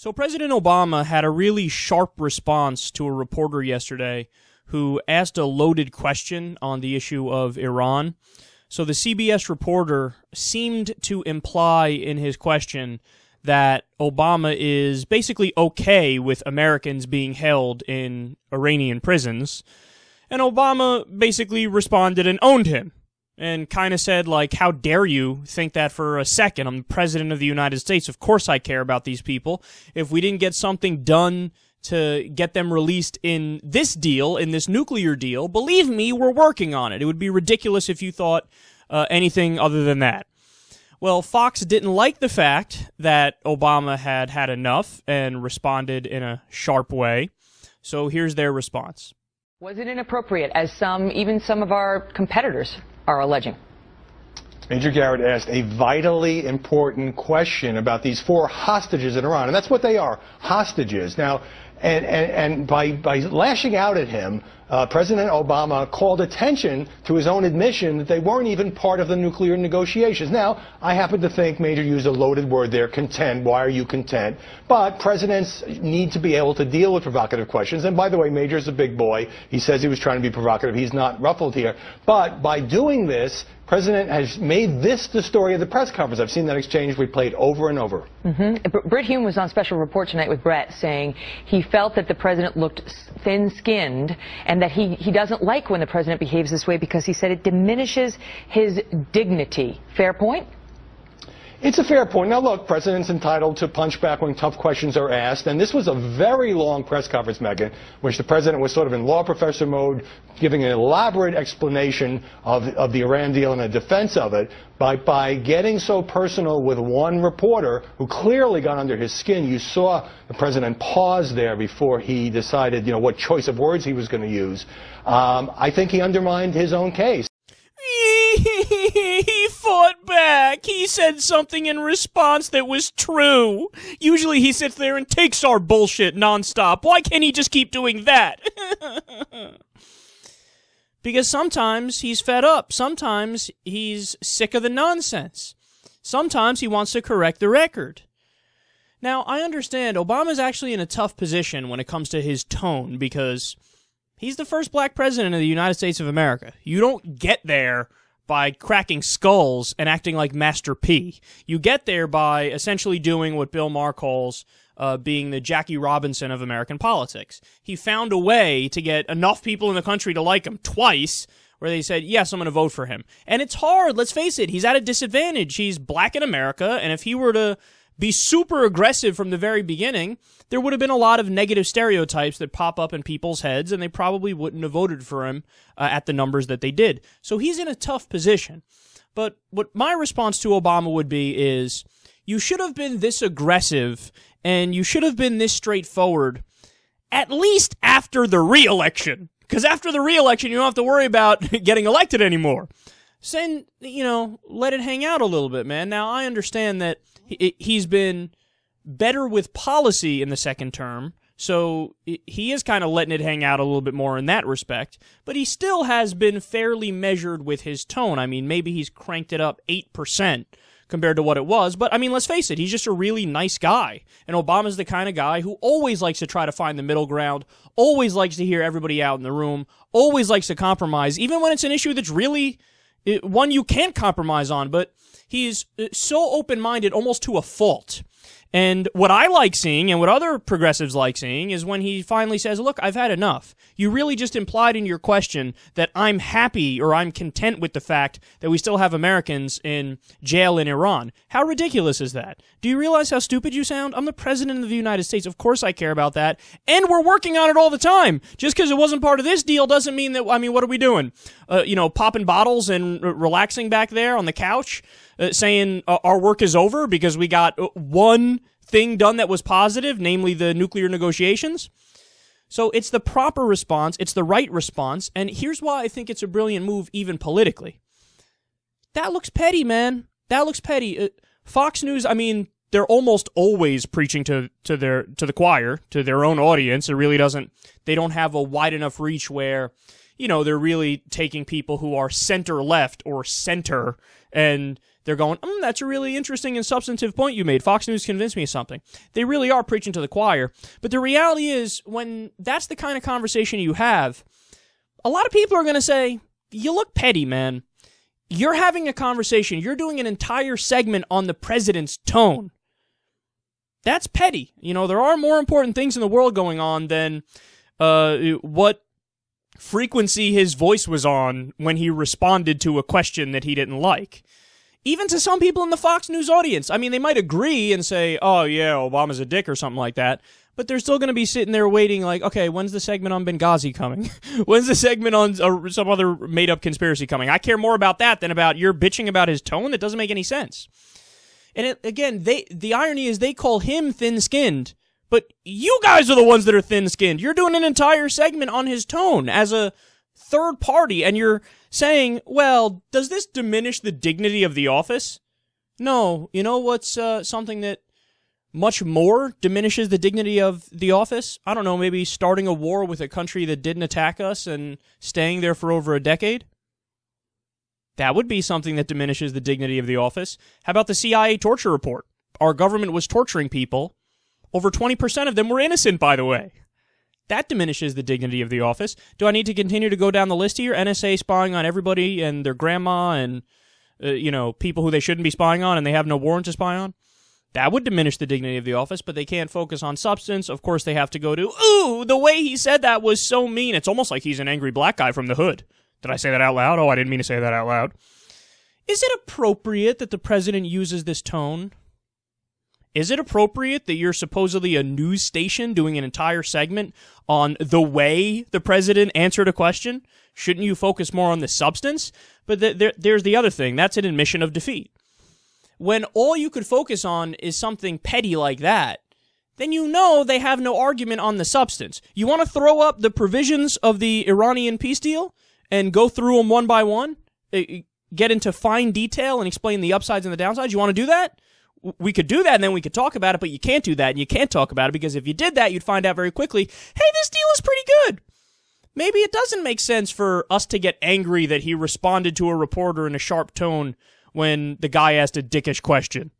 So President Obama had a really sharp response to a reporter yesterday who asked a loaded question on the issue of Iran. So the CBS reporter seemed to imply in his question that Obama is basically okay with Americans being held in Iranian prisons. And Obama basically responded and owned him and kind of said, like, how dare you think that for a second? I'm the president of the United States. Of course I care about these people. If we didn't get something done to get them released in this deal, in this nuclear deal, believe me, we're working on it. It would be ridiculous if you thought anything other than that. Well, Fox didn't like the fact that Obama had had enough and responded in a sharp way. So here's their response. Was it inappropriate, as even some of our competitors are alleging? Major Garrett asked a vitally important question about these 4 hostages in Iran, and that's what they are, hostages. Now, and by lashing out at him, President Obama called attention to his own admission that they weren't even part of the nuclear negotiations. Now, I happen to think Major used a loaded word there, content. Why are you content? But presidents need to be able to deal with provocative questions. And by the way, Major's a big boy. He says he was trying to be provocative. He's not ruffled here. But by doing this, President has made this the story of the press conference. I've seen that exchange replayed over and over. Brit Hume was on Special Report tonight with Brett, saying he felt that the president looked thin-skinned and that he doesn't like when the president behaves this way because he said it diminishes his dignity. Fair point? It's a fair point. Now, look, president's entitled to punch back when tough questions are asked, and this was a very long press conference, Megyn, which the president was sort of in law professor mode, giving an elaborate explanation of the Iran deal and a defense of it. By getting so personal with one reporter who clearly got under his skin, you saw the president pause there before he decided, what choice of words he was going to use. I think he undermined his own case. He fought back. He said something in response that was true. Usually he sits there and takes our bullshit nonstop. Why can't he just keep doing that? Because sometimes he's fed up. Sometimes he's sick of the nonsense. Sometimes he wants to correct the record. Now, I understand Obama's actually in a tough position when it comes to his tone because he's the first black president of the United States of America. You don't get there by cracking skulls and acting like Master P. You get there by essentially doing what Bill Maher calls being the Jackie Robinson of American politics. He found a way to get enough people in the country to like him twice where they said, yes, I'm going to vote for him. And it's hard, let's face it. He's at a disadvantage. He's black in America, and if he were to be super aggressive from the very beginning, there would have been a lot of negative stereotypes that pop up in people's heads, and they probably wouldn't have voted for him at the numbers that they did. So he's in a tough position. But what my response to Obama would be is, you should have been this aggressive, and you should have been this straightforward, at least after the re-election. Because after the re-election, you don't have to worry about getting elected anymore. Send, let it hang out a little bit, man. Now, I understand that he's been better with policy in the second term, so he is kind of letting it hang out a little bit more in that respect, but he still has been fairly measured with his tone. I mean, maybe he's cranked it up 8% compared to what it was, but I mean, let's face it, he's just a really nice guy, and Obama's the kind of guy who always likes to try to find the middle ground, always likes to hear everybody out in the room, always likes to compromise, even when it's an issue that's really one you can't compromise on, but he's so open-minded almost to a fault. And what I like seeing, and what other progressives like seeing, is when he finally says, look, I've had enough. You really just implied in your question that I'm happy or I'm content with the fact that we still have Americans in jail in Iran. How ridiculous is that? Do you realize how stupid you sound? I'm the president of the United States. Of course I care about that. And we're working on it all the time. Just because it wasn't part of this deal doesn't mean that, what are we doing? Popping bottles and relaxing back there on the couch? Saying our work is over because we got one thing done that was positive, namely the nuclear negotiations. So it's the proper response, it's the right response, and here's why I think it's a brilliant move even politically. That looks petty, man. That looks petty. Fox News, they're almost always preaching to the choir, to their own audience. It really doesn't, they don't have a wide enough reach where, they're really taking people who are center-left or center, and they're going, that's a really interesting and substantive point you made. Fox News convinced me of something. They really are preaching to the choir. But the reality is, when that's the kind of conversation you have, a lot of people are going to say, you look petty, man. You're having a conversation. You're doing an entire segment on the president's tone. That's petty. There are more important things in the world going on than what frequency his voice was on when he responded to a question that he didn't like. Even to some people in the Fox News audience. I mean, they might agree and say, oh, yeah, Obama's a dick or something like that. But they're still going to be sitting there waiting like, okay, when's the segment on Benghazi coming? When's the segment on some other made-up conspiracy coming? I care more about that than about your bitching about his tone. That doesn't make any sense. And the irony is they call him thin-skinned, but you guys are the ones that are thin-skinned. You're doing an entire segment on his tone as a third party, and you're saying, well, does this diminish the dignity of the office? No. You know what's something that much more diminishes the dignity of the office? I don't know, maybe starting a war with a country that didn't attack us and staying there for over a decade? That would be something that diminishes the dignity of the office. How about the CIA torture report? Our government was torturing people. Over 20% of them were innocent, by the way. That diminishes the dignity of the office. Do I need to continue to go down the list here? NSA spying on everybody and their grandma and, people who they shouldn't be spying on and they have no warrant to spy on? That would diminish the dignity of the office, but they can't focus on substance. Of course, they have to go to, ooh, the way he said that was so mean. It's almost like he's an angry black guy from the hood. Did I say that out loud? Oh, I didn't mean to say that out loud. Is it appropriate that the president uses this tone? Is it appropriate that you're supposedly a news station doing an entire segment on the way the president answered a question? Shouldn't you focus more on the substance? But there's the other thing. That's an admission of defeat. When all you could focus on is something petty like that, then they have no argument on the substance. You want to throw up the provisions of the Iranian peace deal and go through them one by one? Get into fine detail and explain the upsides and the downsides? You want to do that? We could do that, and then we could talk about it, but you can't do that, and you can't talk about it, because if you did that, you'd find out very quickly, hey, this deal is pretty good. Maybe it doesn't make sense for us to get angry that he responded to a reporter in a sharp tone when the guy asked a dickish question.